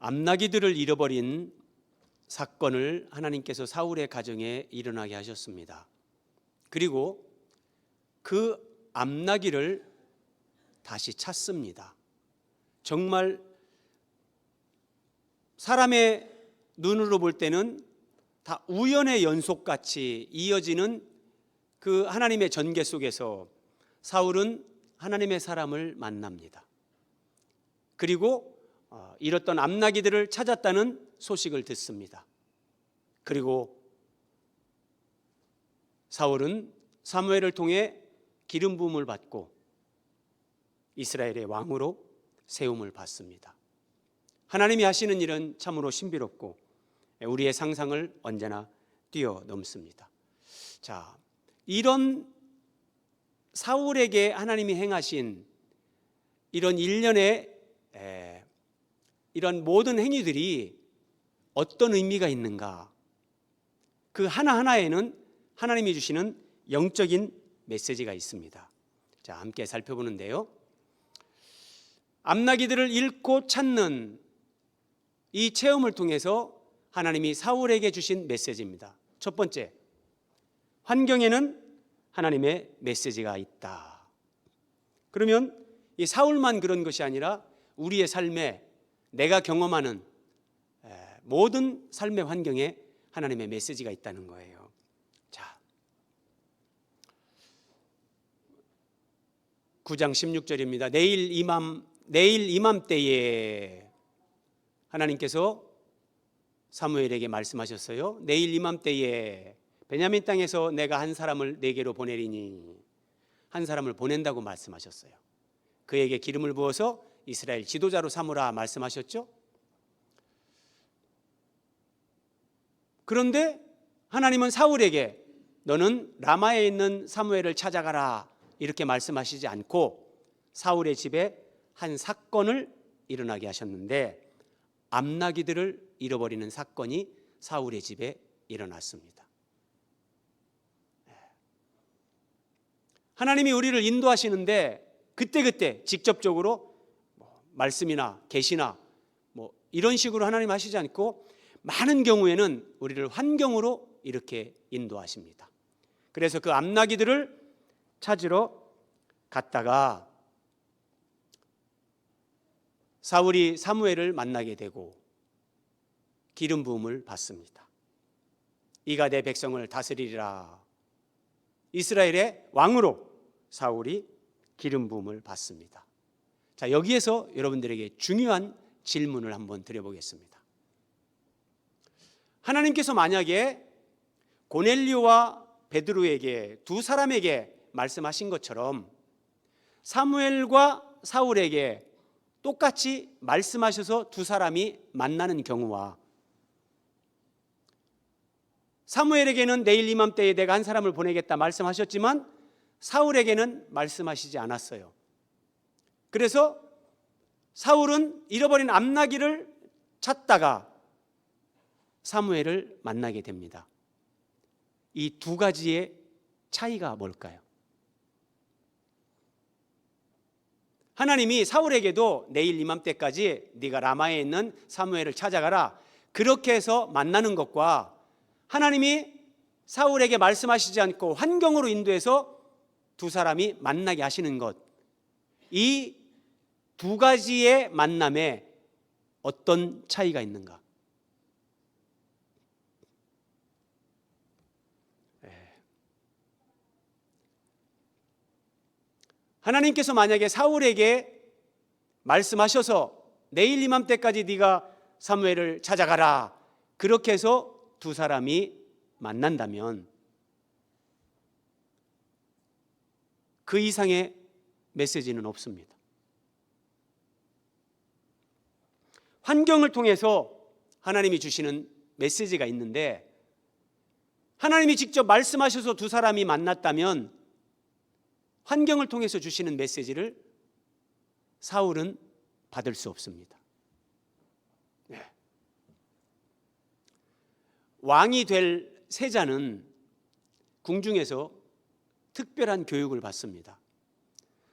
암나기들을 잃어버린 사건을 하나님께서 사울의 가정에 일어나게 하셨습니다. 그리고 그 암나기를 다시 찾습니다. 정말 사람의 눈으로 볼 때는 다 우연의 연속같이 이어지는 그 하나님의 전개 속에서 사울은 하나님의 사람을 만납니다. 그리고 잃었던 암나기들을 찾았다는 소식을 듣습니다. 그리고 사울은 사무엘을 통해 기름 부음을 받고 이스라엘의 왕으로 세움을 받습니다. 하나님이 하시는 일은 참으로 신비롭고 우리의 상상을 언제나 뛰어넘습니다. 자, 이런 사울에게 하나님이 행하신 이런 일련의 이런 모든 행위들이 어떤 의미가 있는가? 그 하나하나에는 하나님이 주시는 영적인 메시지가 있습니다. 자, 함께 살펴보는데요. 암나기들을 잃고 찾는 이 체험을 통해서 하나님이 사울에게 주신 메시지입니다. 첫 번째, 환경에는 하나님의 메시지가 있다. 그러면 이 사울만 그런 것이 아니라 우리의 삶에 내가 경험하는 모든 삶의 환경에 하나님의 메시지가 있다는 거예요. 자, 9장 16절입니다. 내일 이맘때에 하나님께서 사무엘에게 말씀하셨어요. 내일 이맘때에 베냐민 땅에서 내가 한 사람을 네게로 보내리니, 한 사람을 보낸다고 말씀하셨어요. 그에게 기름을 부어서 이스라엘 지도자로 삼으라 말씀하셨죠. 그런데 하나님은 사울에게 너는 라마에 있는 사무엘을 찾아가라 이렇게 말씀하시지 않고 사울의 집에 한 사건을 일어나게 하셨는데, 암나기들을 잃어버리는 사건이 사울의 집에 일어났습니다. 하나님이 우리를 인도하시는데 그때그때 직접적으로 말씀이나 계시나 이런 식으로 하나님 하시지 않고 많은 경우에는 우리를 환경으로 이렇게 인도하십니다. 그래서 그 암나기들을 찾으러 갔다가 사울이 사무엘을 만나게 되고 기름 부음을 받습니다. 이가 내 백성을 다스리리라. 이스라엘의 왕으로 사울이 기름 부음을 받습니다. 자, 여기에서 여러분들에게 중요한 질문을 한번 드려보겠습니다. 하나님께서 만약에 고넬료와 베드로에게 두 사람에게 말씀하신 것처럼 사무엘과 사울에게 똑같이 말씀하셔서 두 사람이 만나는 경우와 사무엘에게는 내일 이맘때에 내가 한 사람을 보내겠다 말씀하셨지만 사울에게는 말씀하시지 않았어요. 그래서 사울은 잃어버린 암나기를 찾다가 사무엘을 만나게 됩니다. 이 두 가지의 차이가 뭘까요? 하나님이 사울에게도 내일 이맘때까지 네가 라마에 있는 사무엘을 찾아가라 그렇게 해서 만나는 것과 하나님이 사울에게 말씀하시지 않고 환경으로 인도해서 두 사람이 만나게 하시는 것, 이 두 가지의 만남에 어떤 차이가 있는가? 하나님께서 만약에 사울에게 말씀하셔서 내일 이맘때까지 네가 사무엘을 찾아가라 그렇게 해서 두 사람이 만난다면 그 이상의 메시지는 없습니다. 환경을 통해서 하나님이 주시는 메시지가 있는데 하나님이 직접 말씀하셔서 두 사람이 만났다면 환경을 통해서 주시는 메시지를 사울은 받을 수 없습니다. 네. 왕이 될 세자는 궁중에서 특별한 교육을 받습니다.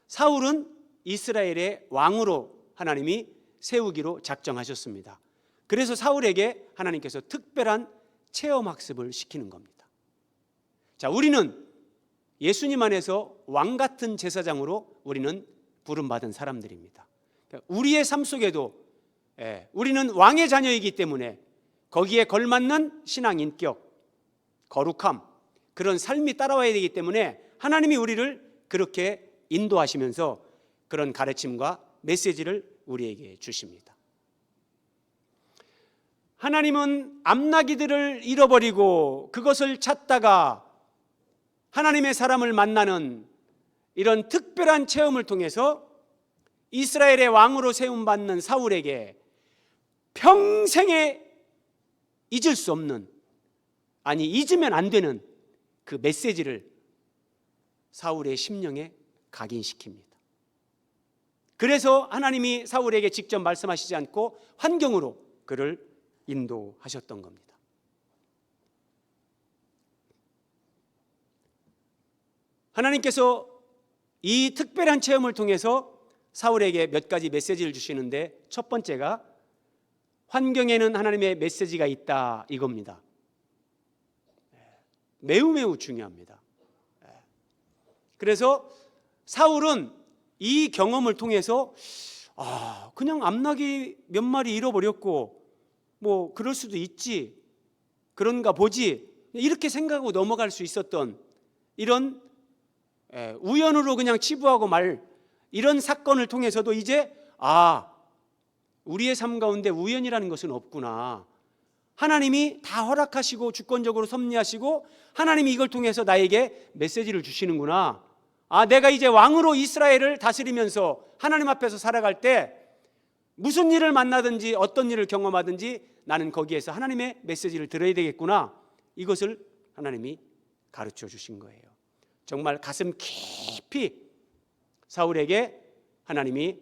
사울은 이스라엘의 왕으로 하나님이 세우기로 작정하셨습니다. 그래서 사울에게 하나님께서 특별한 체험 학습을 시키는 겁니다. 자, 우리는 예수님 안에서 왕 같은 제사장으로 우리는 부름받은 사람들입니다. 우리의 삶 속에도 우리는 왕의 자녀이기 때문에 거기에 걸맞는 신앙 인격, 거룩함, 그런 삶이 따라와야 되기 때문에 하나님이 우리를 그렇게 인도하시면서 그런 가르침과 메시지를 우리에게 주십니다. 하나님은 암나기들을 잃어버리고 그것을 찾다가 하나님의 사람을 만나는 이런 특별한 체험을 통해서 이스라엘의 왕으로 세움받는 사울에게 평생에 잊을 수 없는, 아니 잊으면 안 되는 그 메시지를 사울의 심령에 각인시킵니다. 그래서 하나님이 사울에게 직접 말씀하시지 않고 환경으로 그를 인도하셨던 겁니다. 하나님께서 이 특별한 체험을 통해서 사울에게 몇 가지 메시지를 주시는데, 첫 번째가 환경에는 하나님의 메시지가 있다, 이겁니다. 매우 중요합니다. 그래서 사울은 이 경험을 통해서 그냥 암나기 몇 마리 잃어버렸고 뭐 그럴 수도 있지, 그런가 보지, 이렇게 생각하고 넘어갈 수 있었던 이런 우연으로 그냥 치부하고 말, 이런 사건을 통해서도 이제 우리의 삶 가운데 우연이라는 것은 없구나, 하나님이 다 허락하시고 주권적으로 섭리하시고 하나님이 이걸 통해서 나에게 메시지를 주시는구나, 내가 이제 왕으로 이스라엘을 다스리면서 하나님 앞에서 살아갈 때 무슨 일을 만나든지 어떤 일을 경험하든지 나는 거기에서 하나님의 메시지를 들어야 되겠구나, 이것을 하나님이 가르쳐 주신 거예요. 정말 가슴 깊이 사울에게 하나님이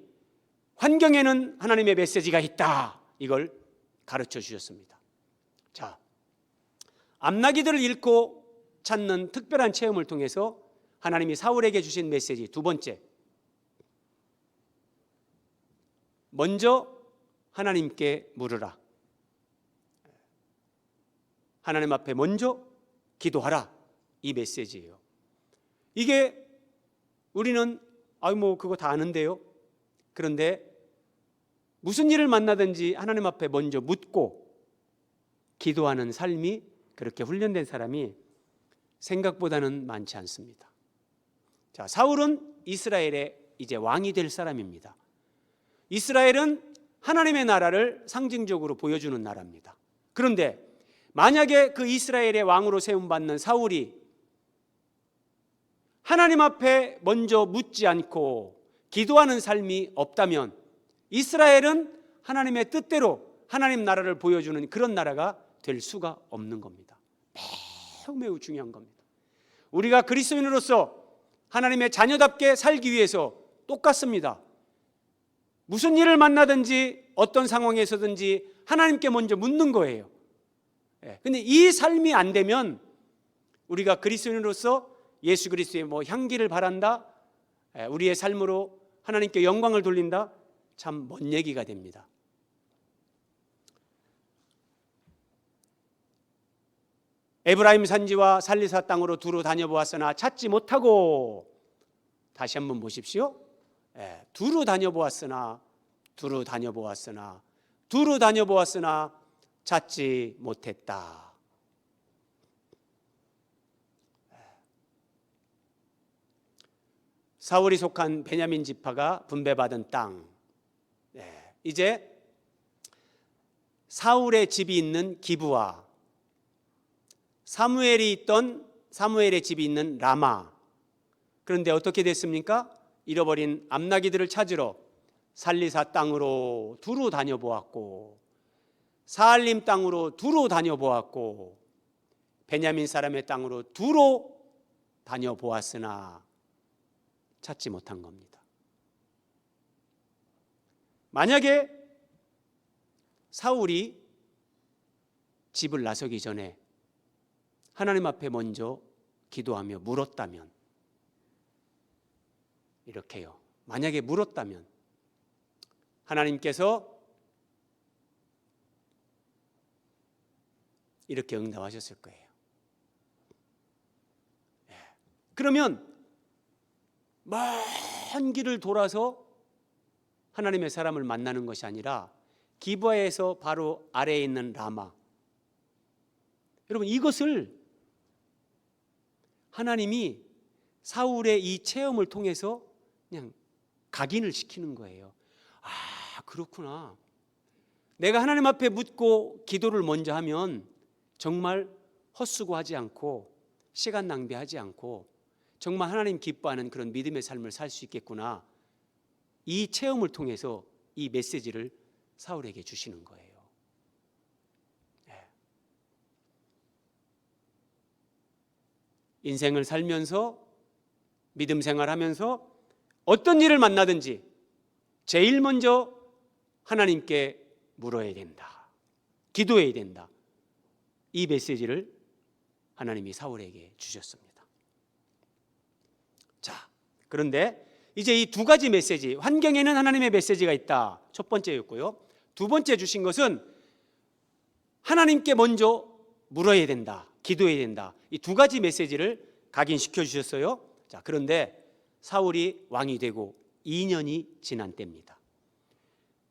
환경에는 하나님의 메시지가 있다, 이걸 가르쳐 주셨습니다. 자, 암나기들을 잃고 찾는 특별한 체험을 통해서 하나님이 사울에게 주신 메시지 두 번째, 먼저 하나님께 물으라, 하나님 앞에 먼저 기도하라, 이 메시지예요. 이게 우리는 뭐 그거 다 아는데요, 그런데 무슨 일을 만나든지 하나님 앞에 먼저 묻고 기도하는 삶이 그렇게 훈련된 사람이 생각보다는 많지 않습니다. 자, 사울은 이스라엘의 이제 왕이 될 사람입니다. 이스라엘은 하나님의 나라를 상징적으로 보여주는 나라입니다. 그런데 만약에 그 이스라엘의 왕으로 세움받는 사울이 하나님 앞에 먼저 묻지 않고 기도하는 삶이 없다면 이스라엘은 하나님의 뜻대로 하나님 나라를 보여주는 그런 나라가 될 수가 없는 겁니다. 매우 중요한 겁니다. 우리가 그리스도인으로서 하나님의 자녀답게 살기 위해서 똑같습니다. 무슨 일을 만나든지 어떤 상황에서든지 하나님께 먼저 묻는 거예요. 근데 이 삶이 안 되면 우리가 그리스도인으로서 예수 그리스도의 향기를 바란다, 우리의 삶으로 하나님께 영광을 돌린다, 참 먼 얘기가 됩니다. 에브라임 산지와 살리사 땅으로 두루 다녀보았으나 찾지 못하고, 다시 한번 보십시오. 두루 다녀보았으나 찾지 못했다. 사울이 속한 베냐민 지파가 분배받은 땅, 이제 사울의 집이 있는 기브와 사무엘의 집이 있는 라마. 그런데 어떻게 됐습니까? 잃어버린 암나기들을 찾으러 살리사 땅으로 두루 다녀보았고, 사알림 땅으로 두루 다녀보았고, 베냐민 사람의 땅으로 두루 다녀보았으나 찾지 못한 겁니다. 만약에 사울이 집을 나서기 전에 하나님 앞에 먼저 기도하며 물었다면, 이렇게요, 만약에 물었다면 하나님께서 이렇게 응답하셨을 거예요. 그러면 먼 길을 돌아서 하나님의 사람을 만나는 것이 아니라 기브아에서 바로 아래에 있는 라마, 여러분 이것을 하나님이 사울의 이 체험을 통해서 그냥 각인을 시키는 거예요. 아, 그렇구나. 내가 하나님 앞에 묻고 기도를 먼저 하면 정말 헛수고하지 않고 시간 낭비하지 않고 정말 하나님 기뻐하는 그런 믿음의 삶을 살 수 있겠구나. 이 체험을 통해서 이 메시지를 사울에게 주시는 거예요. 인생을 살면서 믿음 생활하면서 어떤 일을 만나든지 제일 먼저 하나님께 물어야 된다. 기도해야 된다. 이 메시지를 하나님이 사울에게 주셨습니다. 자, 그런데 이제 이 두 가지 메시지, 환경에는 하나님의 메시지가 있다. 첫 번째였고요. 두 번째 주신 것은 하나님께 먼저 물어야 된다. 기도해야 된다. 이 두 가지 메시지를 각인시켜 주셨어요. 자, 그런데 사울이 왕이 되고 2년이 지난 때입니다.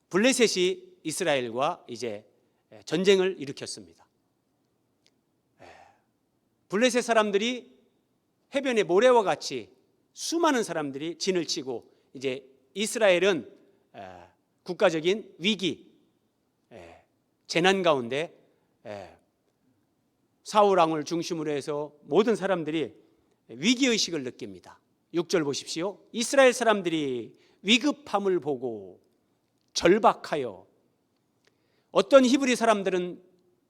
블레셋이 이스라엘과 이제 전쟁을 일으켰습니다. 블레셋 사람들이 해변의 모래와 같이 수많은 사람들이 진을 치고 이제 이스라엘은 국가적인 위기, 재난 가운데 사울 왕을 중심으로 해서 모든 사람들이 위기의식을 느낍니다. 6절 보십시오. 이스라엘 사람들이 위급함을 보고 절박하여 어떤 히브리 사람들은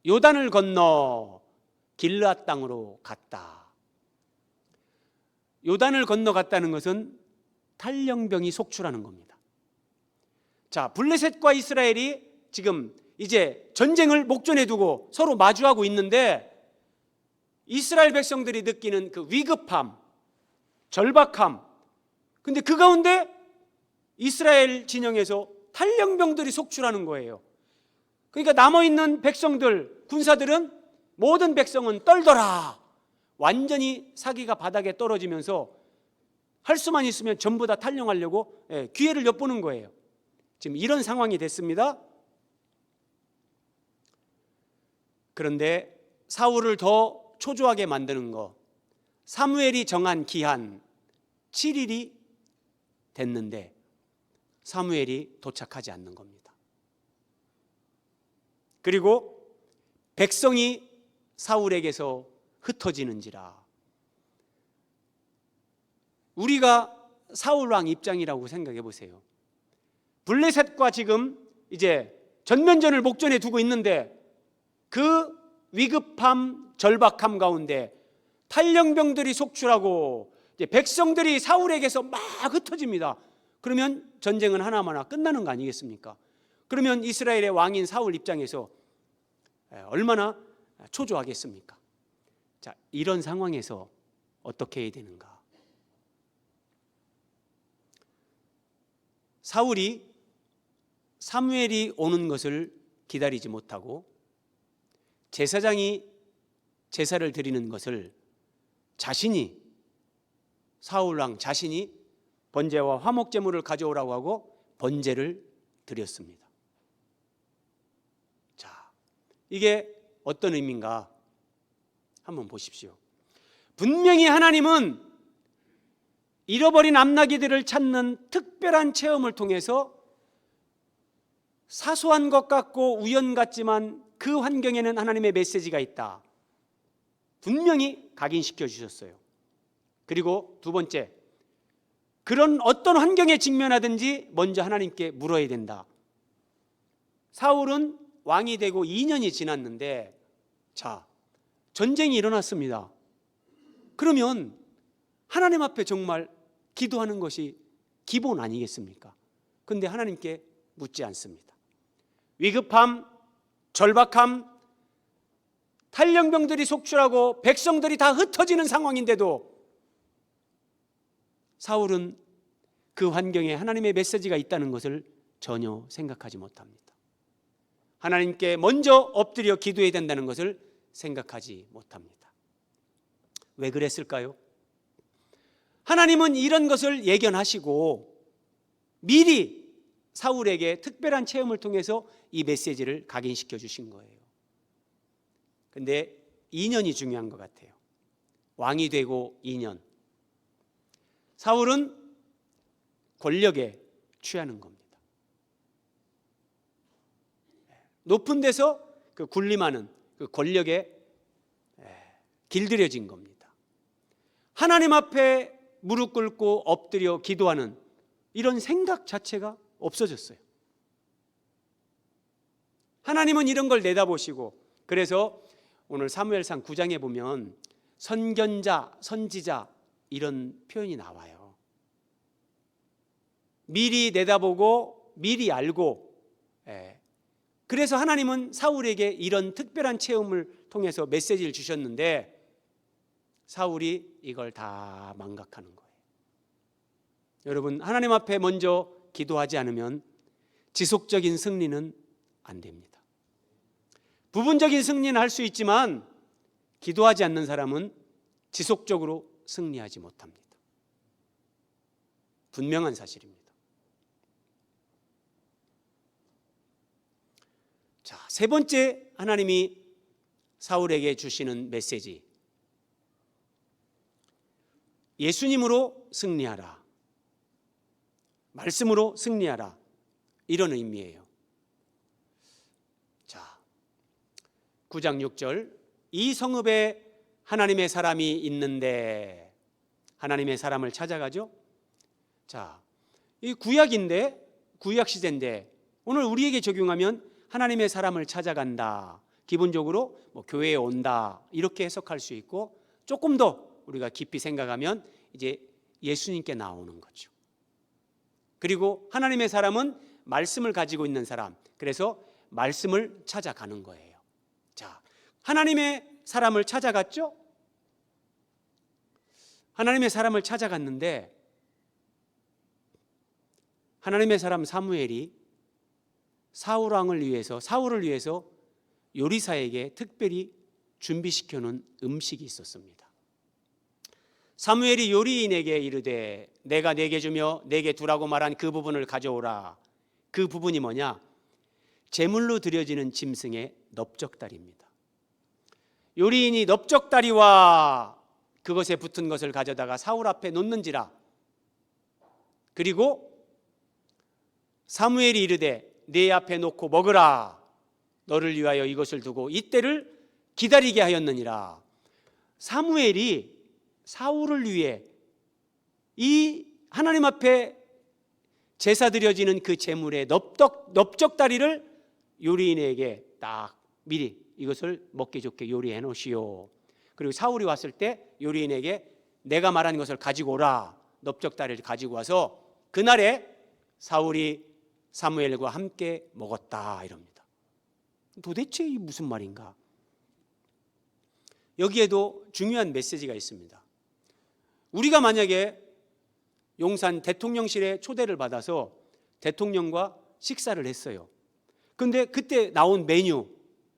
요단을 건너 길르앗 땅으로 갔다. 요단을 건너갔다는 것은 탈영병이 속출하는 겁니다. 자, 블레셋과 이스라엘이 지금 이제 전쟁을 목전에 두고 서로 마주하고 있는데 이스라엘 백성들이 느끼는 그 위급함, 절박함, 근데 그 가운데 이스라엘 진영에서 탈영병들이 속출하는 거예요. 그러니까 남아있는 백성들, 군사들은 모든 백성은 떨더라. 완전히 사기가 바닥에 떨어지면서 할 수만 있으면 전부 다 탈영하려고 기회를 엿보는 거예요. 지금 이런 상황이 됐습니다. 그런데 사울을 더 초조하게 만드는 거, 사무엘이 정한 기한 7일이 됐는데 사무엘이 도착하지 않는 겁니다. 그리고 백성이 사울에게서 흩어지는지라. 우리가 사울 왕 입장이라고 생각해 보세요. 블레셋과 지금 이제 전면전을 목전에 두고 있는데 그 위급함, 절박함 가운데 탈영병들이 속출하고 이제 백성들이 사울에게서 막 흩어집니다. 그러면 전쟁은 하나마나 끝나는 거 아니겠습니까? 그러면 이스라엘의 왕인 사울 입장에서 얼마나 초조하겠습니까? 자, 이런 상황에서 어떻게 해야 되는가? 사울이 사무엘이 오는 것을 기다리지 못하고 제사장이 제사를 드리는 것을 자신이, 사울왕 자신이 번제와 화목제물을 가져오라고 하고 번제를 드렸습니다. 자, 이게 어떤 의미인가 한번 보십시오. 분명히 하나님은 잃어버린 암나기들을 찾는 특별한 체험을 통해서 사소한 것 같고 우연 같지만 그 환경에는 하나님의 메시지가 있다. 분명히 각인시켜 주셨어요. 그리고 두 번째, 그런 어떤 환경에 직면하든지 먼저 하나님께 물어야 된다. 사울은 왕이 되고 2년이 지났는데 자, 전쟁이 일어났습니다. 그러면 하나님 앞에 정말 기도하는 것이 기본 아니겠습니까? 그런데 하나님께 묻지 않습니다. 위급함, 절박함, 탈영병들이 속출하고 백성들이 다 흩어지는 상황인데도 사울은 그 환경에 하나님의 메시지가 있다는 것을 전혀 생각하지 못합니다. 하나님께 먼저 엎드려 기도해야 된다는 것을 생각하지 못합니다. 왜 그랬을까요? 하나님은 이런 것을 예견하시고 미리 사울에게 특별한 체험을 통해서 이 메시지를 각인시켜 주신 거예요. 근데 2년이 중요한 것 같아요. 왕이 되고 2년. 사울은 권력에 취하는 겁니다. 높은 데서 그 군림하는 그 권력에 길들여진 겁니다. 하나님 앞에 무릎 꿇고 엎드려 기도하는 이런 생각 자체가 없어졌어요. 하나님은 이런 걸 내다보시고, 그래서 오늘 사무엘상 9장에 보면 선견자, 선지자 이런 표현이 나와요. 미리 내다보고 미리 알고, 그래서 하나님은 사울에게 이런 특별한 체험을 통해서 메시지를 주셨는데 사울이 이걸 다 망각하는 거예요. 여러분, 하나님 앞에 먼저 기도하지 않으면 지속적인 승리는 안 됩니다. 부분적인 승리는 할 수 있지만 기도하지 않는 사람은 지속적으로 승리하지 못합니다. 분명한 사실입니다. 자, 세 번째 하나님이 사울에게 주시는 메시지. 예수님으로 승리하라. 말씀으로 승리하라. 이런 의미예요. 자, 9장 6절. 이 성읍에 하나님의 사람이 있는데, 하나님의 사람을 찾아가죠. 자, 이 구약인데, 구약 시대인데 오늘 우리에게 적용하면 하나님의 사람을 찾아간다. 기본적으로 뭐 교회에 온다 이렇게 해석할 수 있고, 조금 더 우리가 깊이 생각하면 이제 예수님께 나오는 거죠. 그리고 하나님의 사람은 말씀을 가지고 있는 사람, 그래서 말씀을 찾아가는 거예요. 자, 하나님의 사람을 찾아갔죠? 하나님의 사람을 찾아갔는데 하나님의 사람 사무엘이 사울을 위해서 요리사에게 특별히 준비시켜 놓은 음식이 있었습니다. 사무엘이 요리인에게 이르되 내가 네게 주며 네게 두라고 말한 그 부분을 가져오라. 그 부분이 뭐냐? 제물로 드려지는 짐승의 넓적다리입니다. 요리인이 넓적다리와 그것에 붙은 것을 가져다가 사울 앞에 놓는지라. 그리고 사무엘이 이르되 네 앞에 놓고 먹으라. 너를 위하여 이것을 두고 이때를 기다리게 하였느니라. 사무엘이 사울을 위해 이 하나님 앞에 제사 드려지는 그 제물의 넓적다리를 요리인에게 딱 미리 이것을 먹기 좋게 요리해 놓으시오. 그리고 사울이 왔을 때 요리인에게 내가 말한 것을 가지고 오라. 넓적다리를 가지고 와서 그날에 사울이 사무엘과 함께 먹었다 이럽니다. 도대체 이 무슨 말인가? 여기에도 중요한 메시지가 있습니다. 우리가 만약에 용산 대통령실에 초대를 받아서 대통령과 식사를 했어요. 그런데 그때 나온 메뉴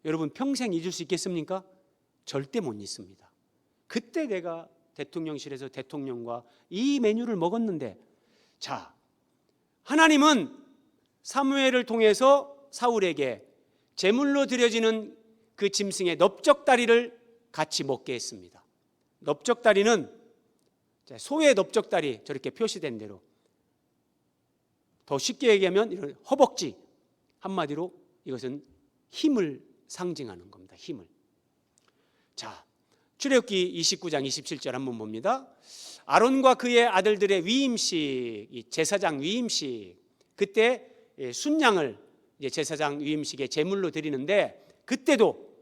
여러분 평생 잊을 수 있겠습니까? 절대 못 잊습니다. 그때 내가 대통령실에서 대통령과 이 메뉴를 먹었는데, 자, 하나님은 사무엘을 통해서 사울에게 제물로 드려지는 그 짐승의 넓적다리를 같이 먹게 했습니다. 넓적다리는 소의 넓적다리 저렇게 표시된 대로, 더 쉽게 얘기하면 이런 허벅지, 한마디로 이것은 힘을 상징하는 겁니다. 힘을. 자, 출애굽기 29장 27절 한번 봅니다. 아론과 그의 아들들의 위임식, 제사장 위임식, 그때 순양을 제사장 위임식에 제물로 드리는데 그때도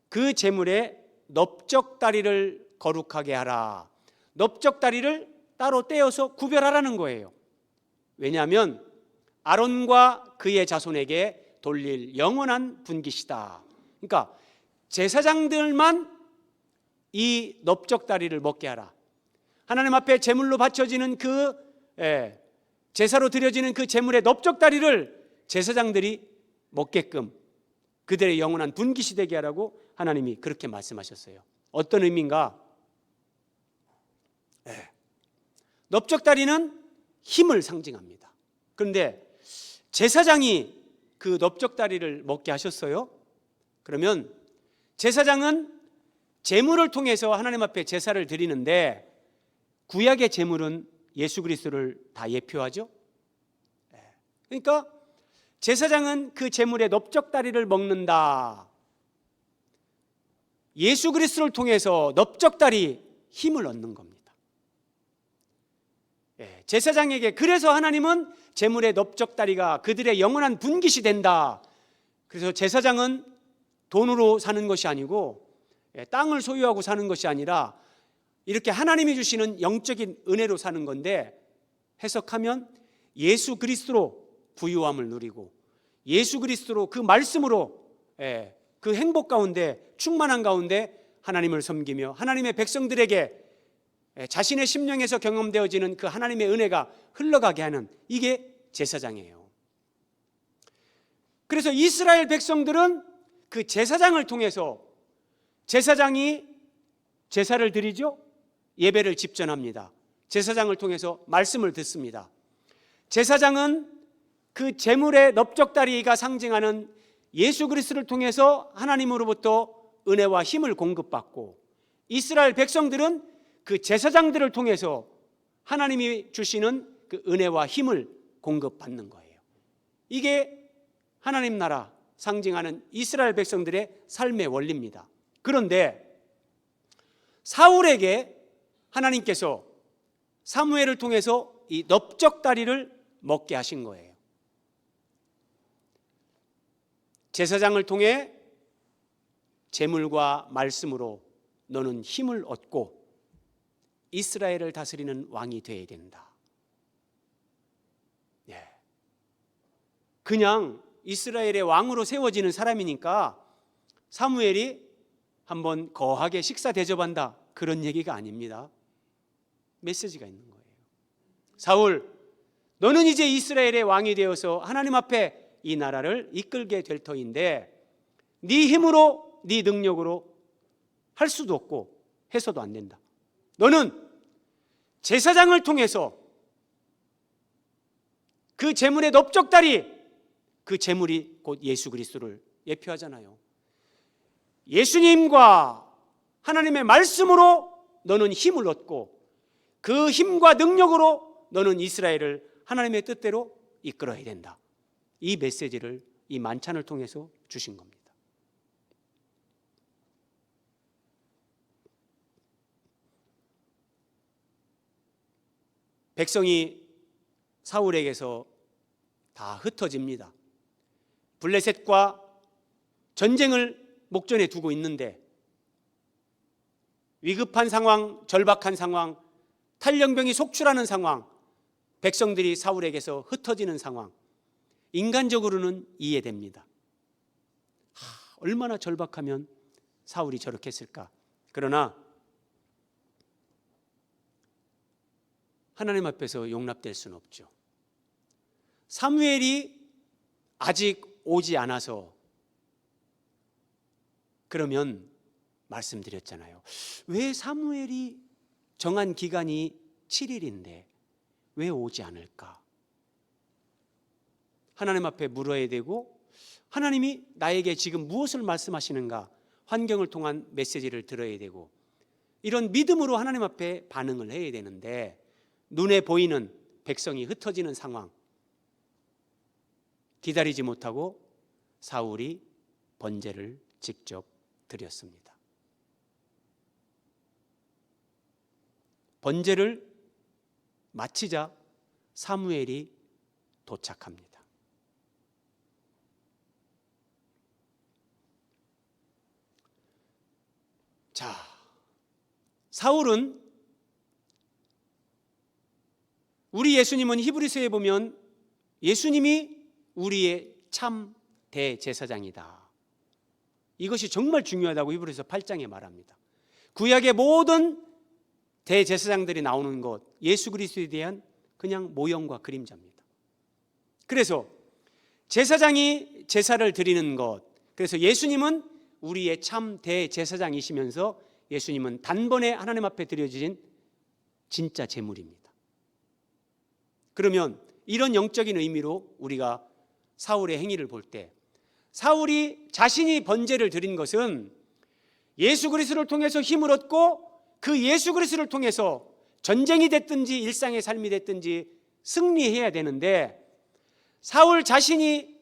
그 제물에 넓적다리를 거룩하게 하라. 넓적다리를 따로 떼어서 구별하라는 거예요. 왜냐하면 아론과 그의 자손에게 돌릴 영원한 분깃이다. 그러니까 제사장들만 이 넓적다리를 먹게 하라. 하나님 앞에 제물로 바쳐지는 그 제사로 드려지는 그 제물의 넓적다리를 제사장들이 먹게끔 그들의 영원한 분깃이 되게 하라고 하나님이 그렇게 말씀하셨어요. 어떤 의미인가? 넓적다리는 힘을 상징합니다. 그런데 제사장이 그 넓적다리를 먹게 하셨어요. 그러면 제사장은 제물을 통해서 하나님 앞에 제사를 드리는데 구약의 제물은 예수 그리스도를 다 예표하죠. 그러니까 제사장은 그 제물의 넓적다리를 먹는다. 예수 그리스도를 통해서 넓적다리 힘을 얻는 겁니다. 제사장에게 그래서 하나님은 제물의 넓적다리가 그들의 영원한 분깃이 된다. 그래서 제사장은 돈으로 사는 것이 아니고 땅을 소유하고 사는 것이 아니라 이렇게 하나님이 주시는 영적인 은혜로 사는 건데, 해석하면 예수 그리스도로 부유함을 누리고 예수 그리스도로 그 말씀으로 그 행복 가운데 충만한 가운데 하나님을 섬기며 하나님의 백성들에게 자신의 심령에서 경험되어지는 그 하나님의 은혜가 흘러가게 하는, 이게 제사장이에요. 그래서 이스라엘 백성들은 그 제사장을 통해서, 제사장이 제사를 드리죠. 예배를 집전합니다. 제사장을 통해서 말씀을 듣습니다. 제사장은 그 제물의 넓적다리가 상징하는 예수 그리스도를 통해서 하나님으로부터 은혜와 힘을 공급받고, 이스라엘 백성들은 그 제사장들을 통해서 하나님이 주시는 그 은혜와 힘을 공급받는 거예요. 이게 하나님 나라 상징하는 이스라엘 백성들의 삶의 원리입니다. 그런데 사울에게 하나님께서 사무엘을 통해서 이 넓적다리를 먹게 하신 거예요. 제사장을 통해 제물과 말씀으로 너는 힘을 얻고 이스라엘을 다스리는 왕이 되어야 된다. 그냥 이스라엘의 왕으로 세워지는 사람이니까 사무엘이 한번 거하게 식사 대접한다, 그런 얘기가 아닙니다. 메시지가 있는 거예요. 사울, 너는 이제 이스라엘의 왕이 되어서 하나님 앞에 이 나라를 이끌게 될 터인데 네 힘으로 네 능력으로 할 수도 없고 해서도 안 된다. 너는 제사장을 통해서 그 제물의 넓적다리, 그 제물이 곧 예수 그리스도를 예표하잖아요. 예수님과 하나님의 말씀으로 너는 힘을 얻고 그 힘과 능력으로 너는 이스라엘을 하나님의 뜻대로 이끌어야 된다. 이 메시지를 이 만찬을 통해서 주신 겁니다. 백성이 사울에게서 다 흩어집니다. 블레셋과 전쟁을 목전에 두고 있는데 위급한 상황, 절박한 상황, 탈영병이 속출하는 상황, 백성들이 사울에게서 흩어지는 상황, 인간적으로는 이해됩니다. 얼마나 절박하면 사울이 저렇게 했을까. 그러나 하나님 앞에서 용납될 수는 없죠. 사무엘이 아직 오지 않아서, 그러면 말씀드렸잖아요. 왜 사무엘이 정한 기간이 7일인데 왜 오지 않을까? 하나님 앞에 물어야 되고, 하나님이 나에게 지금 무엇을 말씀하시는가, 환경을 통한 메시지를 들어야 되고, 이런 믿음으로 하나님 앞에 반응을 해야 되는데 눈에 보이는 백성이 흩어지는 상황, 기다리지 못하고 사울이 번제를 직접 드렸습니다. 번제를 마치자 사무엘이 도착합니다. 자, 사울은, 우리 예수님은 히브리서에 보면 예수님이 우리의 참 대제사장이다. 이것이 정말 중요하다고 히브리서 8장에 말합니다. 구약의 모든 대제사장들이 나오는 것, 예수 그리스도에 대한 그냥 모형과 그림자입니다. 그래서 제사장이 제사를 드리는 것, 그래서 예수님은 우리의 참 대제사장이시면서 예수님은 단번에 하나님 앞에 드려진 진짜 제물입니다. 그러면 이런 영적인 의미로 우리가 사울의 행위를 볼 때, 사울이 자신이 번제를 드린 것은 예수 그리스도를 통해서 힘을 얻고 그 예수 그리스도를 통해서 전쟁이 됐든지 일상의 삶이 됐든지 승리해야 되는데, 사울 자신이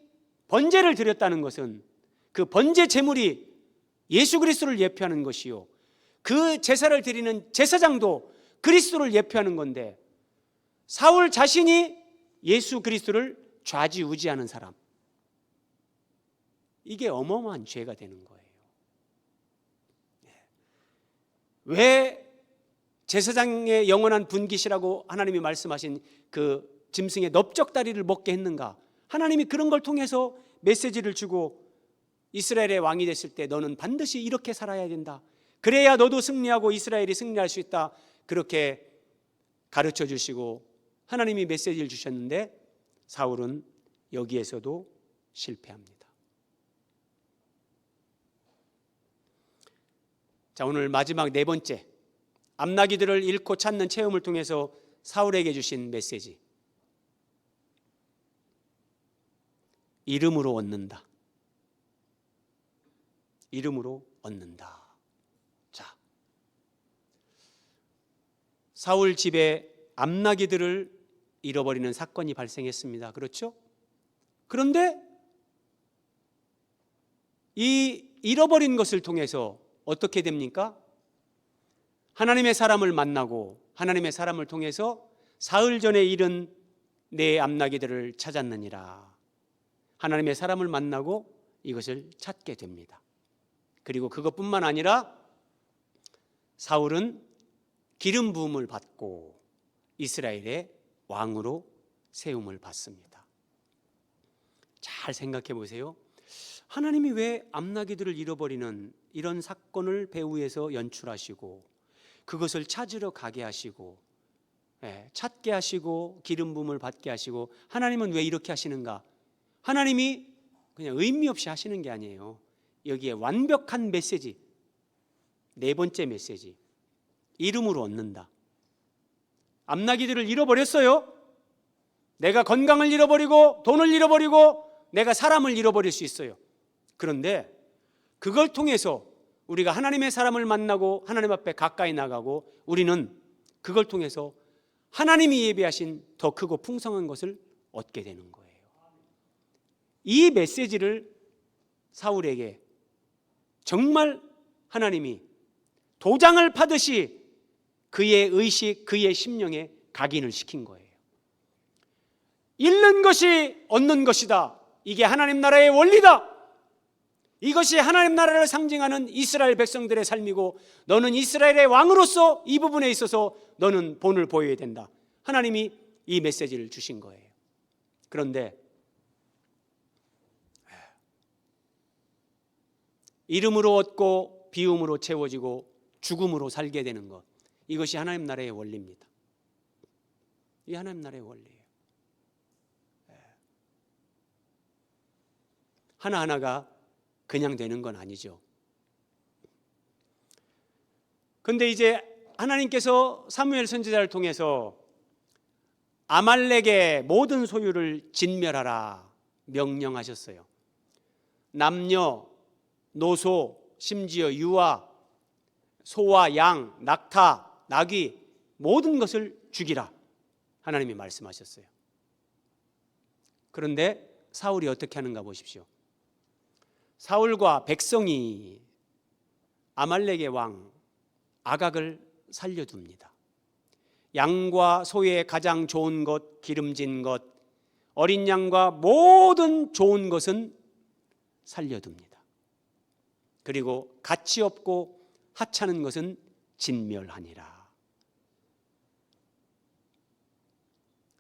번제를 드렸다는 것은 그 번제 제물이 예수 그리스도를 예표하는 것이요, 그 제사를 드리는 제사장도 그리스도를 예표하는 건데, 사울 자신이 예수 그리스도를 좌지우지하는 사람, 이게 어마어마한 죄가 되는 거예요. 왜 제사장의 영원한 분깃이라고 하나님이 말씀하신 그 짐승의 넓적다리를 먹게 했는가? 하나님이 그런 걸 통해서 메시지를 주고 이스라엘의 왕이 됐을 때 너는 반드시 이렇게 살아야 된다, 그래야 너도 승리하고 이스라엘이 승리할 수 있다, 그렇게 가르쳐 주시고 하나님이 메시지를 주셨는데, 사울은 여기에서도 실패합니다. 자, 오늘 마지막 네 번째, 암나기들을 잃고 찾는 체험을 통해서 사울에게 주신 메시지, 이름으로 얻는다. 이름으로 얻는다. 자, 사울 집에 암나기들을 잃어버리는 사건이 발생했습니다. 그렇죠? 그런데 이 잃어버린 것을 통해서 어떻게 됩니까? 하나님의 사람을 만나고 하나님의 사람을 통해서 사흘 전에 잃은 내 암나기들을 찾았느니라. 하나님의 사람을 만나고 이것을 찾게 됩니다. 그리고 그것뿐만 아니라 사울은 기름 부음을 받고 이스라엘의 왕으로 세움을 받습니다. 잘 생각해 보세요. 하나님이 왜 암나기들을 잃어버리는 이런 사건을 배후에서 연출하시고 그것을 찾으러 가게 하시고 찾게 하시고 기름 부음을 받게 하시고, 하나님은 왜 이렇게 하시는가? 하나님이 그냥 의미 없이 하시는 게 아니에요. 여기에 완벽한 메시지, 네 번째 메시지, 이름으로 얻는다. 암나기들을 잃어버렸어요. 내가 건강을 잃어버리고 돈을 잃어버리고 내가 사람을 잃어버릴 수 있어요. 그런데 그걸 통해서 우리가 하나님의 사람을 만나고 하나님 앞에 가까이 나가고, 우리는 그걸 통해서 하나님이 예비하신 더 크고 풍성한 것을 얻게 되는 거예요. 이 메시지를 사울에게 정말 하나님이 도장을 파듯이 그의 의식, 그의 심령에 각인을 시킨 거예요. 잃는 것이 얻는 것이다. 이게 하나님 나라의 원리다. 이것이 하나님 나라를 상징하는 이스라엘 백성들의 삶이고, 너는 이스라엘의 왕으로서 이 부분에 있어서 너는 본을 보여야 된다. 하나님이 이 메시지를 주신 거예요. 그런데 이름으로 얻고 비움으로 채워지고 죽음으로 살게 되는 것, 이것이 하나님 나라의 원리입니다. 이 하나님 나라의 원리예요. 하나하나가 그냥 되는 건 아니죠. 그런데 이제 하나님께서 사무엘 선지자를 통해서 아말렉의 모든 소유를 진멸하라 명령하셨어요. 남녀, 노소, 심지어 유아, 소와 양, 낙타, 나귀, 모든 것을 죽이라 하나님이 말씀하셨어요. 그런데 사울이 어떻게 하는가 보십시오. 사울과 백성이 아말렉의 왕 아각을 살려둡니다. 양과 소의 가장 좋은 것, 기름진 것, 어린 양과 모든 좋은 것은 살려둡니다. 그리고 가치 없고 하찮은 것은 진멸하니라.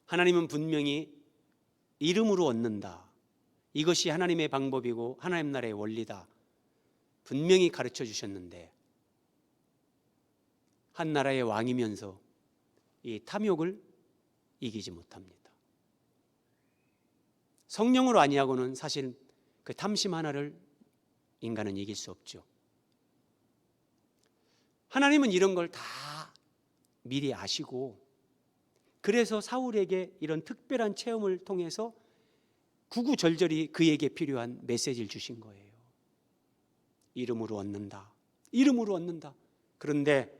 하나님은 분명히 이름으로 얻는다, 이것이 하나님의 방법이고 하나님 나라의 원리다 분명히 가르쳐 주셨는데, 한 나라의 왕이면서 이 탐욕을 이기지 못합니다. 성령으로 아니하고는 사실 그 탐심 하나를 인간은 이길 수 없죠. 하나님은 이런 걸 다 미리 아시고, 그래서 사울에게 이런 특별한 체험을 통해서 구구절절히 그에게 필요한 메시지를 주신 거예요. 이름으로 얻는다. 이름으로 얻는다. 그런데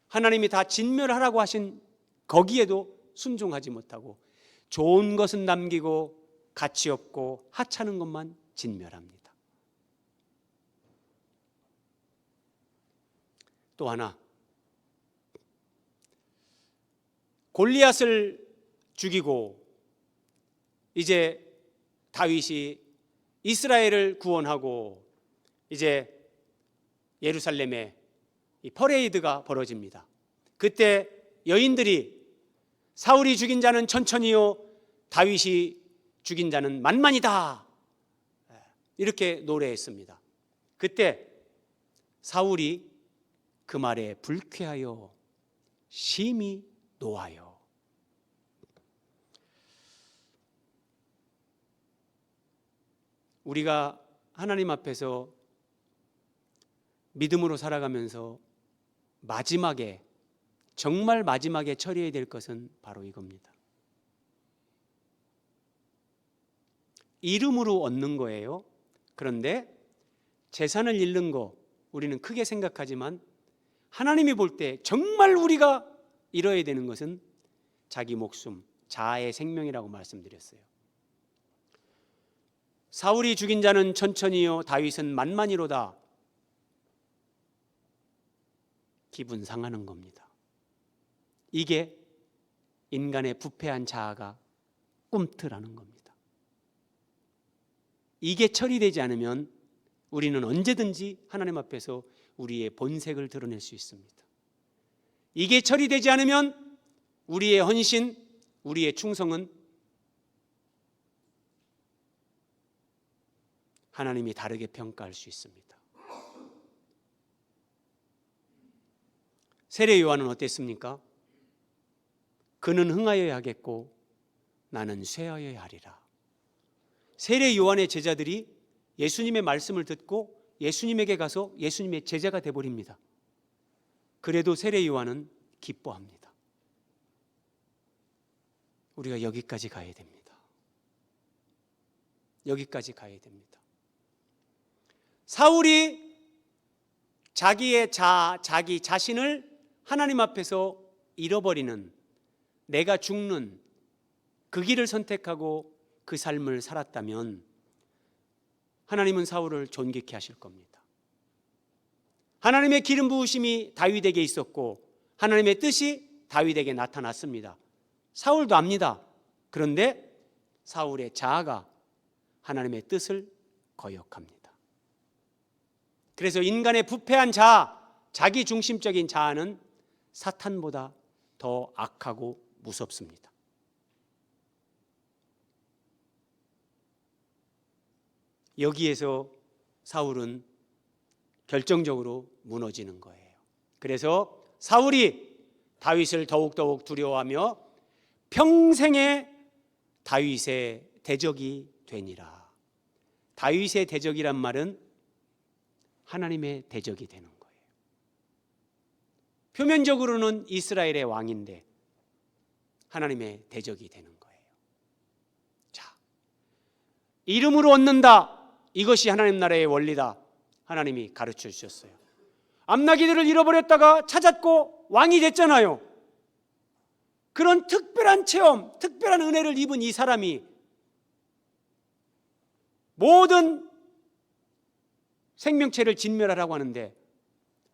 하나님이 다 진멸하라고 하신 거기에도 순종하지 못하고 좋은 것은 남기고 가치 없고 하찮은 것만 진멸합니다. 또 하나, 골리앗을 죽이고 이제 다윗이 이스라엘을 구원하고 이제 예루살렘에 이 퍼레이드가 벌어집니다. 그때 여인들이 사울이 죽인 자는 천천히요, 다윗이 죽인 자는 만만이다, 이렇게 노래했습니다. 그때 사울이 그 말에 불쾌하여 심히 노하여. 우리가 하나님 앞에서 믿음으로 살아가면서 마지막에, 정말 마지막에 처리해야 될 것은 바로 이겁니다. 이름으로 얻는 거예요. 그런데 재산을 잃는 거 우리는 크게 생각하지만 하나님이 볼 때 정말 우리가 잃어야 되는 것은 자기 목숨, 자아의 생명이라고 말씀드렸어요. 사울이 죽인 자는 천천히요, 다윗은 만만히로다. 기분 상하는 겁니다. 이게 인간의 부패한 자아가 꿈틀하는 겁니다. 이게 처리되지 않으면 우리는 언제든지 하나님 앞에서 우리의 본색을 드러낼 수 있습니다. 이게 처리되지 않으면 우리의 헌신, 우리의 충성은 하나님이 다르게 평가할 수 있습니다. 세례 요한은 어땠습니까? 그는 흥하여야 하겠고 나는 쇠하여야 하리라. 세례 요한의 제자들이 예수님의 말씀을 듣고 예수님에게 가서 예수님의 제자가 되어버립니다. 그래도 세례 요한은 기뻐합니다. 우리가 여기까지 가야 됩니다. 여기까지 가야 됩니다. 사울이 자기의 자기 자신을 하나님 앞에서 잃어버리는, 내가 죽는 그 길을 선택하고 그 삶을 살았다면 하나님은 사울을 존귀케 하실 겁니다. 하나님의 기름 부으심이 다윗에게 있었고 하나님의 뜻이 다윗에게 나타났습니다. 사울도 압니다. 그런데 사울의 자아가 하나님의 뜻을 거역합니다. 그래서 인간의 부패한 자아, 자기 중심적인 자아는 사탄보다 더 악하고 무섭습니다. 여기에서 사울은 결정적으로 무너지는 거예요. 그래서 사울이 다윗을 더욱더욱 두려워하며 평생에 다윗의 대적이 되니라. 다윗의 대적이란 말은 하나님의 대적이 되는 거예요. 표면적으로는 이스라엘의 왕인데 하나님의 대적이 되는 거예요. 자, 이름으로 얻는다. 이것이 하나님 나라의 원리다. 하나님이 가르쳐 주셨어요. 암나기들을 잃어버렸다가 찾았고 왕이 됐잖아요. 그런 특별한 체험, 특별한 은혜를 입은 이 사람이 모든 생명체를 진멸하라고 하는데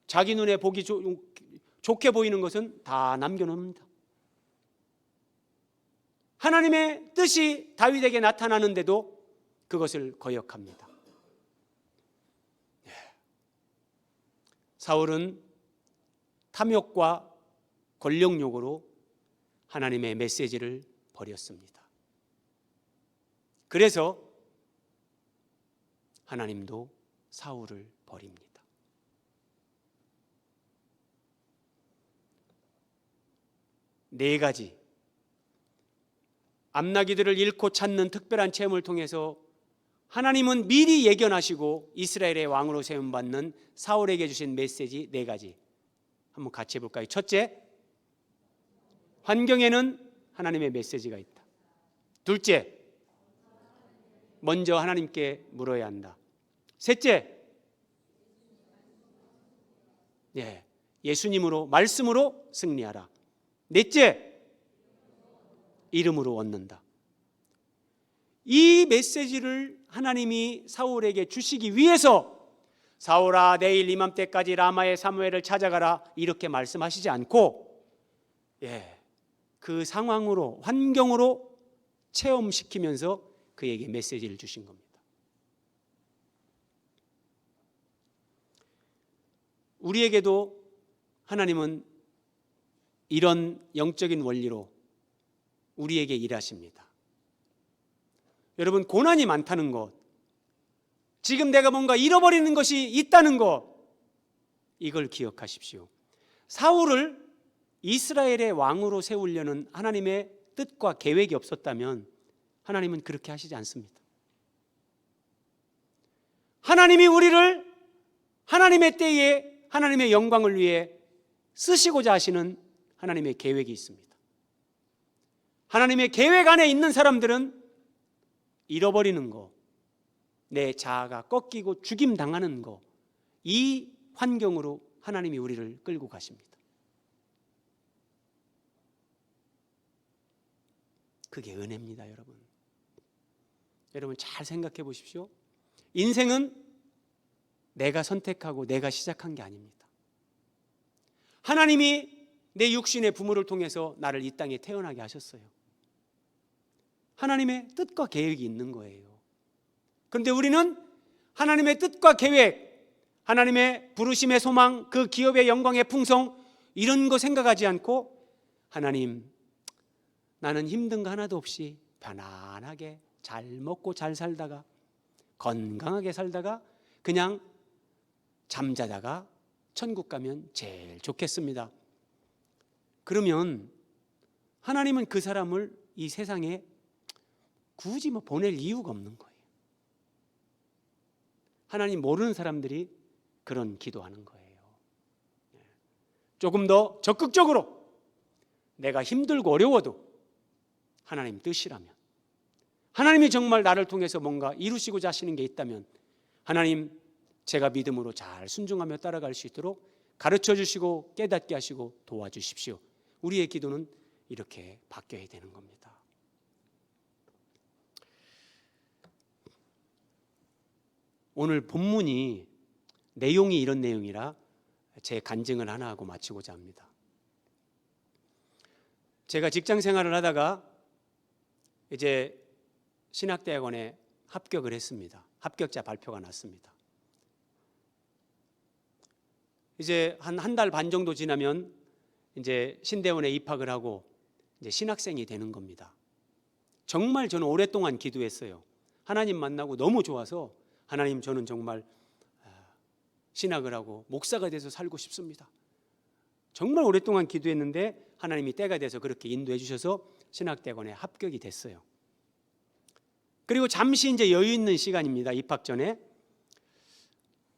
자기 눈에 보기 좋게 보이는 것은 다 남겨놓습니다. 하나님의 뜻이 다윗에게 나타나는데도 그것을 거역합니다. 사울은 탐욕과 권력욕으로 하나님의 메시지를 버렸습니다. 그래서 하나님도 사울을 버립니다. 네 가지 암나기들을 잃고 찾는 특별한 체험을 통해서 하나님은 미리 예견하시고 이스라엘의 왕으로 세움받는 사울에게 주신 메시지 4가지 한번 같이 해볼까요? 첫째, 환경에는 하나님의 메시지가 있다. 둘째, 먼저 하나님께 물어야 한다. 셋째, 예수님으로, 말씀으로 승리하라. 넷째, 이름으로 얻는다. 이 메시지를 하나님이 사울에게 주시기 위해서 사울아 내일 이맘때까지 라마의 사무엘을 찾아가라 이렇게 말씀하시지 않고 그 상황으로, 환경으로 체험시키면서 그에게 메시지를 주신 겁니다. 우리에게도 하나님은 이런 영적인 원리로 우리에게 일하십니다. 여러분, 고난이 많다는 것, 지금 내가 뭔가 잃어버리는 것이 있다는 것, 이걸 기억하십시오. 사울을 이스라엘의 왕으로 세우려는 하나님의 뜻과 계획이 없었다면 하나님은 그렇게 하시지 않습니다. 하나님이 우리를 하나님의 때에 하나님의 영광을 위해 쓰시고자 하시는 하나님의 계획이 있습니다. 하나님의 계획 안에 있는 사람들은 잃어버리는 거, 내 자아가 꺾이고 죽임당하는 거, 이 환경으로 하나님이 우리를 끌고 가십니다. 그게 은혜입니다, 여러분. 여러분 잘 생각해 보십시오. 인생은 내가 선택하고 내가 시작한 게 아닙니다. 하나님이 내 육신의 부모를 통해서 나를 이 땅에 태어나게 하셨어요. 하나님의 뜻과 계획이 있는 거예요. 그런데 우리는 하나님의 뜻과 계획, 하나님의 부르심의 소망, 그 기업의 영광의 풍성, 이런 거 생각하지 않고 하나님, 나는 힘든 거 하나도 없이 편안하게 잘 먹고 잘 살다가 건강하게 살다가 그냥 잠자다가 천국 가면 제일 좋겠습니다. 그러면 하나님은 그 사람을 이 세상에 굳이 보낼 이유가 없는 거예요. 하나님 모르는 사람들이 그런 기도하는 거예요. 조금 더 적극적으로 내가 힘들고 어려워도 하나님 뜻이라면, 하나님이 정말 나를 통해서 뭔가 이루시고자 하시는 게 있다면 하나님, 제가 믿음으로 잘 순종하며 따라갈 수 있도록 가르쳐 주시고 깨닫게 하시고 도와주십시오. 우리의 기도는 이렇게 바뀌어야 되는 겁니다. 오늘 본문이 내용이 이런 내용이라 제 간증을 하나 하고 마치고자 합니다. 제가 직장 생활을 하다가 이제 신학대학원에 합격을 했습니다. 합격자 발표가 났습니다. 이제 한 달 반 정도 지나면 이제 신대원에 입학을 하고 이제 신학생이 되는 겁니다. 정말 저는 오랫동안 기도했어요. 하나님 만나고 너무 좋아서 하나님, 저는 정말 신학을 하고 목사가 돼서 살고 싶습니다. 정말 오랫동안 기도했는데 하나님이 때가 돼서 그렇게 인도해 주셔서 신학대학원에 합격이 됐어요. 그리고 잠시 이제 여유 있는 시간입니다. 입학 전에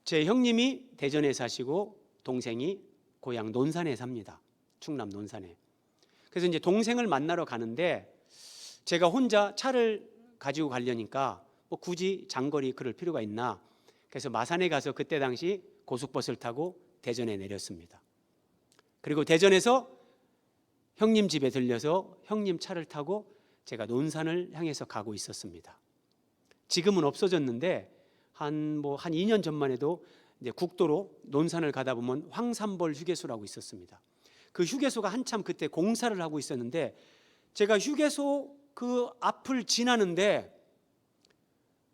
제 형님이 대전에 사시고 동생이 고향 논산에 삽니다. 충남 논산에. 그래서 이제 동생을 만나러 가는데 제가 혼자 차를 가지고 가려니까 뭐 굳이 장거리 그럴 필요가 있나. 그래서 마산에 가서 그때 당시 고속버스를 타고 대전에 내렸습니다. 그리고 대전에서 형님 집에 들려서 형님 차를 타고 제가 논산을 향해서 가고 있었습니다. 지금은 없어졌는데 한 2년 전만 해도 이제 국도로 논산을 가다 보면 황산벌 휴게소라고 있었습니다. 그 휴게소가 한참 그때 공사를 하고 있었는데 제가 휴게소 그 앞을 지나는데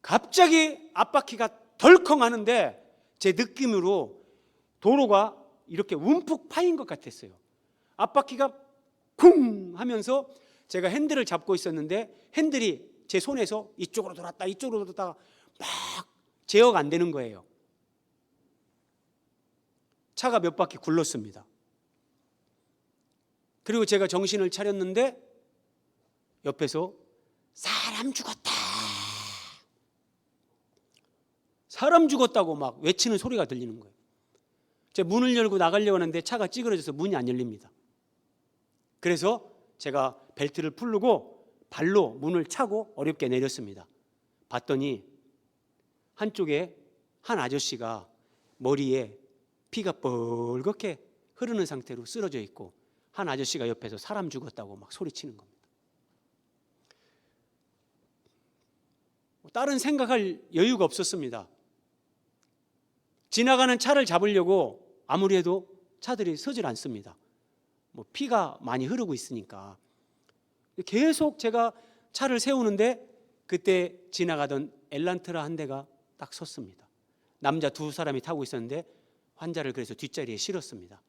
갑자기 앞바퀴가 덜컹 하는데 제 느낌으로 도로가 이렇게 움푹 파인 것 같았어요. 앞바퀴가 쿵 하면서 제가 핸들을 잡고 있었는데 핸들이 제 손에서 이쪽으로 돌았다 이쪽으로 돌았다가 막 제어가 안 되는 거예요. 차가 몇 바퀴 굴렀습니다. 그리고 제가 정신을 차렸는데 옆에서 사람 죽었다, 사람 죽었다고 막 외치는 소리가 들리는 거예요. 제가 문을 열고 나가려고 하는데 차가 찌그러져서 문이 안 열립니다. 그래서 제가 벨트를 풀고 발로 문을 차고 어렵게 내렸습니다. 봤더니 한쪽에 한 아저씨가 머리에 피가 뻘겋게 흐르는 상태로 쓰러져 있고, 한 아저씨가 옆에서 사람 죽었다고 막 소리치는 겁니다. 다른 생각할 여유가 없었습니다. 지나가는 차를 잡으려고 아무리 해도 차들이 서질 않습니다. 피가 많이 흐르고 있으니까. 계속 제가 차를 세우는데 그때 지나가던 엘란트라 한 대가 딱 섰습니다. 남자 두 사람이 타고 있었는데 환자를 그래서 뒷자리에 실었습니다.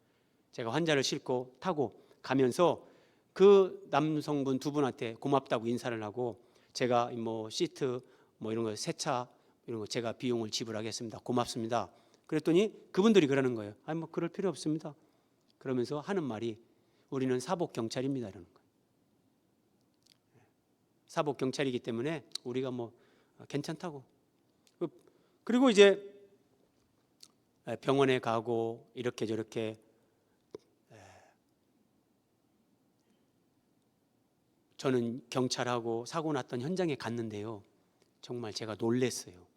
제가 환자를 싣고 타고 가면서 그 남성분 두 분한테 고맙다고 인사를 하고, 제가 시트 이런 거 세차 이런 거 제가 비용을 지불하겠습니다. 고맙습니다. 그랬더니 그분들이 그러는 거예요. 아니 그럴 필요 없습니다. 그러면서 하는 말이, 우리는 사복 경찰입니다, 이러는 거예요. 사복 경찰이기 때문에 우리가 괜찮다고. 그리고 이제 병원에 가고 이렇게 저렇게 저는 경찰하고 사고 났던 현장에 갔는데요, 정말 제가 놀랬어요.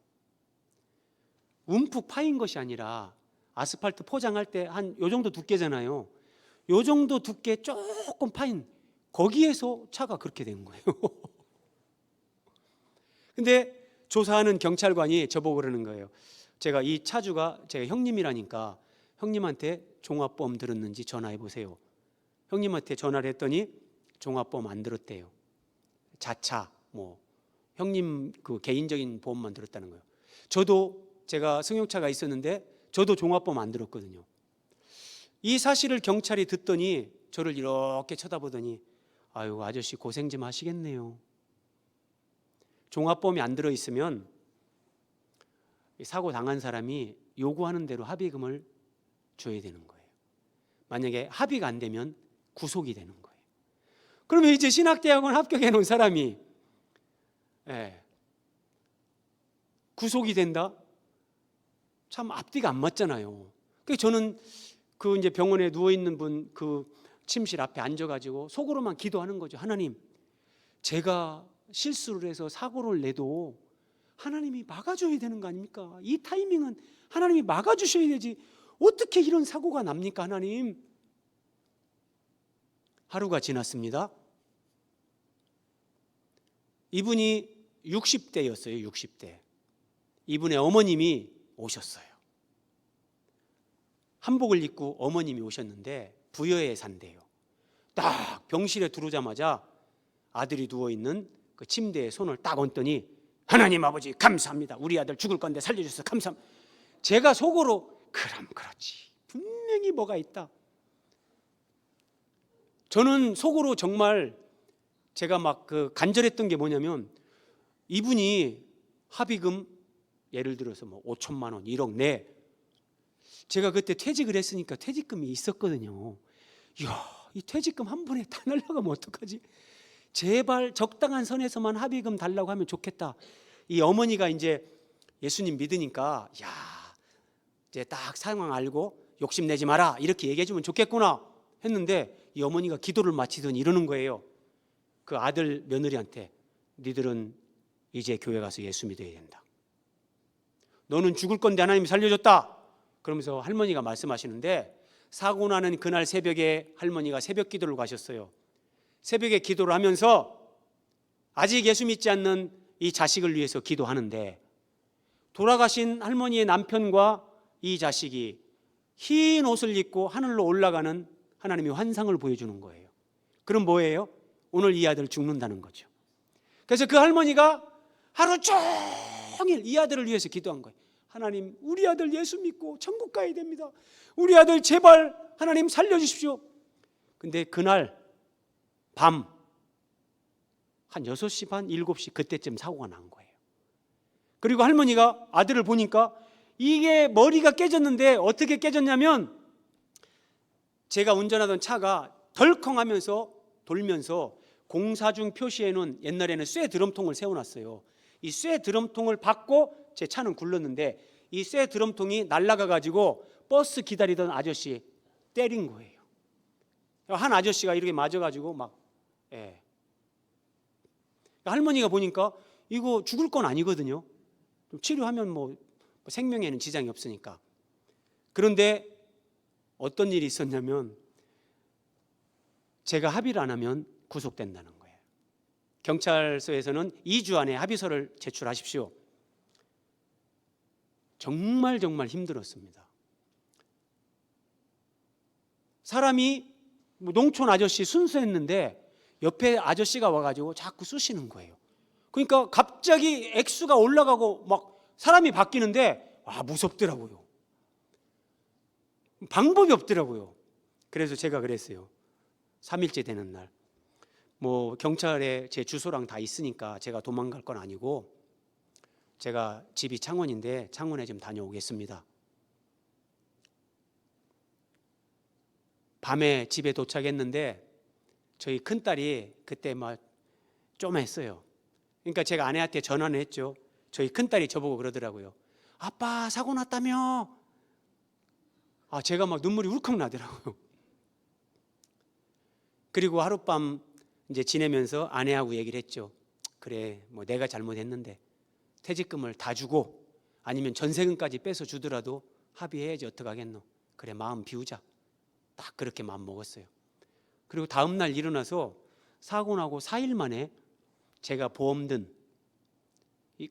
움푹 파인 것이 아니라 아스팔트 포장할 때 한 요 정도 두께잖아요. 요 정도 두께 조금 파인 거기에서 차가 그렇게 된 거예요. 근데 조사하는 경찰관이 저보고 그러는 거예요. 제가 이 차주가 제가 형님이라니까 형님한테 종합보험 들었는지 전화해 보세요. 형님한테 전화를 했더니 종합보험 안 들었대요. 자차 형님 그 개인적인 보험만 들었다는 거예요. 저도 제가 승용차가 있었는데 저도 종합보험 안 들었거든요. 이 사실을 경찰이 듣더니 저를 이렇게 쳐다보더니, 아유 아저씨 고생 좀 하시겠네요. 종합보험이 안 들어있으면 사고 당한 사람이 요구하는 대로 합의금을 줘야 되는 거예요. 만약에 합의가 안 되면 구속이 되는 거예요. 그러면 이제 신학대학원 합격해 놓은 사람이 구속이 된다? 참 앞뒤가 안 맞잖아요. 그래서 저는 그 이제 병원에 누워 있는 분 그 침실 앞에 앉아가지고 속으로만 기도하는 거죠. 하나님, 제가 실수를 해서 사고를 내도 하나님이 막아줘야 되는 거 아닙니까? 이 타이밍은 하나님이 막아주셔야 되지. 어떻게 이런 사고가 납니까, 하나님? 하루가 지났습니다. 이분이 60대였어요. 60대. 이분의 어머님이 오셨어요. 한복을 입고 어머님이 오셨는데 부여에 산대요. 딱 병실에 들어오자마자 아들이 누워있는 그 침대에 손을 딱 얹더니, 하나님 아버지 감사합니다. 우리 아들 죽을 건데 살려주셔서 감사합니다. 제가 속으로 그럼 그렇지, 분명히 뭐가 있다. 저는 속으로 정말 제가 막 간절했던 게 뭐냐면, 이분이 합의금 예를 들어서 5천만 원, 1억 내, 제가 그때 퇴직을 했으니까 퇴직금이 있었거든요. 이야, 이 퇴직금 한 번에 다 날라가면 어떡하지? 제발 적당한 선에서만 합의금 달라고 하면 좋겠다. 이 어머니가 이제 예수님 믿으니까, 야, 이제 딱 상황 알고 욕심내지 마라 이렇게 얘기해 주면 좋겠구나 했는데, 이 어머니가 기도를 마치더니 이러는 거예요. 그 아들 며느리한테, 니들은 이제 교회 가서 예수 믿어야 된다. 너는 죽을 건데 하나님이 살려줬다. 그러면서 할머니가 말씀하시는데, 사고 나는 그날 새벽에 할머니가 새벽 기도를 가셨어요. 새벽에 기도를 하면서 아직 예수 믿지 않는 이 자식을 위해서 기도하는데, 돌아가신 할머니의 남편과 이 자식이 흰 옷을 입고 하늘로 올라가는 하나님의 환상을 보여주는 거예요. 그럼 뭐예요? 오늘 이 아들 죽는다는 거죠. 그래서 그 할머니가 하루 종일 이 아들을 위해서 기도한 거예요. 하나님, 우리 아들 예수 믿고 천국 가야 됩니다. 우리 아들 제발 하나님 살려주십시오. 근데 그날 밤 한 6시 반, 7시 그때쯤 사고가 난 거예요. 그리고 할머니가 아들을 보니까 이게 머리가 깨졌는데, 어떻게 깨졌냐면 제가 운전하던 차가 덜컹하면서 돌면서 공사 중 표시에는 옛날에는 쇠 드럼통을 세워놨어요. 이 쇠 드럼통을 받고 제 차는 굴렀는데 이 쇠 드럼통이 날아가 가지고 버스 기다리던 아저씨 때린 거예요. 한 아저씨가 이렇게 맞아 가지고 막 할머니가 보니까 이거 죽을 건 아니거든요. 치료하면 뭐 생명에는 지장이 없으니까. 그런데 어떤 일이 있었냐면 제가 합의를 안 하면 구속된다는 거예요. 경찰서에서는 2주 안에 합의서를 제출하십시오. 정말 힘들었습니다. 사람이 농촌 아저씨 순수했는데 옆에 아저씨가 와가지고 자꾸 쑤시는 거예요. 그러니까 갑자기 액수가 올라가고 막 사람이 바뀌는데 무섭더라고요. 방법이 없더라고요. 그래서 제가 그랬어요. 3일째 되는 날 뭐 경찰에 제 주소랑 다 있으니까 제가 도망갈 건 아니고 제가 집이 창원인데 창원에 좀 다녀오겠습니다. 밤에 집에 도착했는데 저희 큰딸이 그때 막 좀 했어요. 그러니까 제가 아내한테 전화를 했죠. 저희 큰딸이 저보고 그러더라고요. 아빠 사고 났다며? 제가 막 눈물이 울컥 나더라고요. 그리고 하룻밤 이제 지내면서 아내하고 얘기를 했죠. 그래, 뭐 내가 잘못했는데 퇴직금을 다 주고 아니면 전세금까지 빼서 주더라도 합의해야지 어떡하겠노. 그래, 마음 비우자. 딱 그렇게 마음 먹었어요. 그리고 다음 날 일어나서 사고 나고 4일 만에 제가 보험 든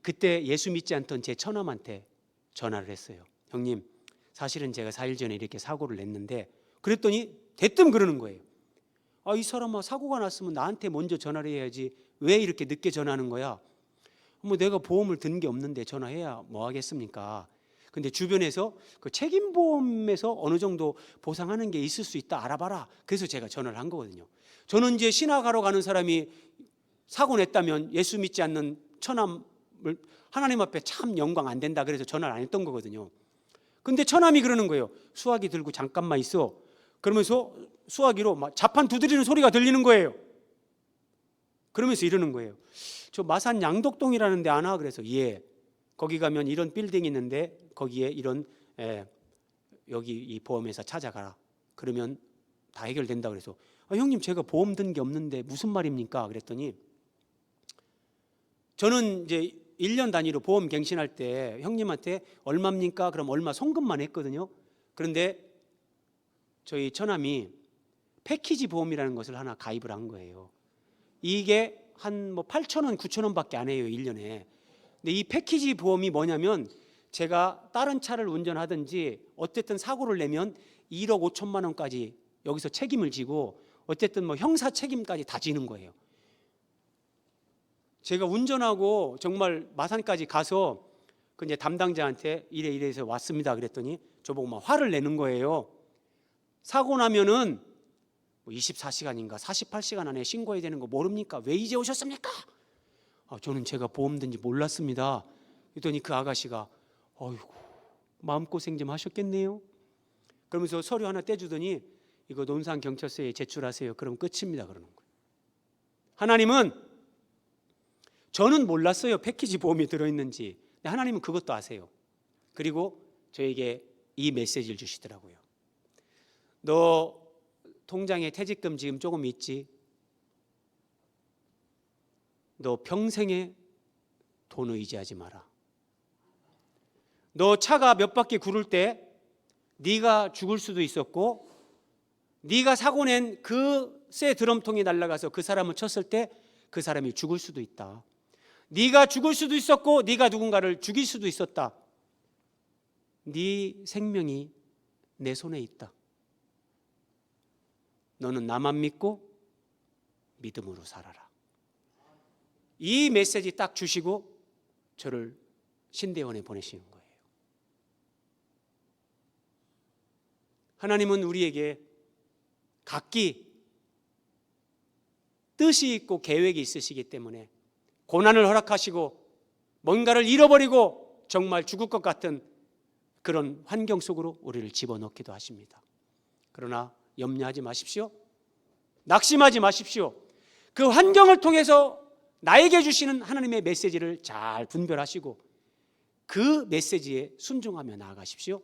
그때 예수 믿지 않던 제 처남한테 전화를 했어요. 형님, 사실은 제가 4일 전에 이렇게 사고를 냈는데, 그랬더니 대뜸 그러는 거예요. 이 사람아, 사고가 났으면 나한테 먼저 전화를 해야지 왜 이렇게 늦게 전화하는 거야? 뭐 내가 보험을 든 게 없는데 전화해야 뭐 하겠습니까? 근데 주변에서 그 책임보험에서 어느 정도 보상하는 게 있을 수 있다, 알아봐라. 그래서 제가 전화를 한 거거든요. 저는 이제 신학하러 가는 사람이 사고 냈다면 예수 믿지 않는 처남을 하나님 앞에 참 영광 안 된다, 그래서 전화를 안 했던 거거든요. 근데 처남이 그러는 거예요. 수화기 들고 잠깐만 있어. 그러면서 수화기로 막 자판 두드리는 소리가 들리는 거예요. 그러면서 이러는 거예요. 저 마산 양덕동이라는 데 아나? 그래서 예. 거기 가면 이런 빌딩이 있는데 거기에 이런 여기 이 보험회사 찾아가라. 그러면 다 해결된다. 그래서 형님, 제가 보험 든 게 없는데 무슨 말입니까? 그랬더니 저는 이제 1년 단위로 보험 갱신할 때 형님한테 얼마입니까? 그럼 얼마 송금만 했거든요. 그런데 저희 처남이 패키지 보험이라는 것을 하나 가입을 한 거예요. 이게 한 뭐 8,000원, 9,000원밖에 안 해요, 1년에. 근데 이 패키지 보험이 뭐냐면 제가 다른 차를 운전하든지 어쨌든 사고를 내면 1억 5천만 원까지 여기서 책임을 지고 어쨌든 뭐 형사 책임까지 다 지는 거예요. 제가 운전하고 정말 마산까지 가서 그 이제 담당자한테 이래서 왔습니다 그랬더니 저보고 막 화를 내는 거예요. 사고 나면은 뭐 24시간인가 48시간 안에 신고해야 되는 거 모릅니까? 왜 이제 오셨습니까? 저는 제가 보험 든지 몰랐습니다. 그랬더니 그 아가씨가 어이구, 마음고생 좀 하셨겠네요. 그러면서 서류 하나 떼주더니 이거 논산경찰서에 제출하세요. 그럼 끝입니다. 그러는 거예요. 하나님은, 저는 몰랐어요, 패키지 보험이 들어있는지. 근데 하나님은 그것도 아세요. 그리고 저에게 이 메시지를 주시더라고요. 너 통장에 퇴직금 지금 조금 있지? 너 평생에 돈 의지하지 마라. 너 차가 몇 바퀴 구를 때 네가 죽을 수도 있었고, 네가 사고 낸 그 쇠 드럼통이 날아가서 그 사람을 쳤을 때 그 사람이 죽을 수도 있다. 네가 죽을 수도 있었고 네가 누군가를 죽일 수도 있었다. 네 생명이 내 손에 있다. 너는 나만 믿고 믿음으로 살아라. 이 메시지 딱 주시고 저를 신대원에 보내시는 거예요. 하나님은 우리에게 각기 뜻이 있고 계획이 있으시기 때문에 고난을 허락하시고 뭔가를 잃어버리고 정말 죽을 것 같은 그런 환경 속으로 우리를 집어넣기도 하십니다. 그러나 염려하지 마십시오. 낙심하지 마십시오. 그 환경을 통해서 나에게 주시는 하나님의 메시지를 잘 분별하시고 그 메시지에 순종하며 나아가십시오.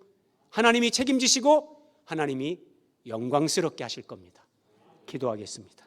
하나님이 책임지시고 하나님이 영광스럽게 하실 겁니다. 기도하겠습니다.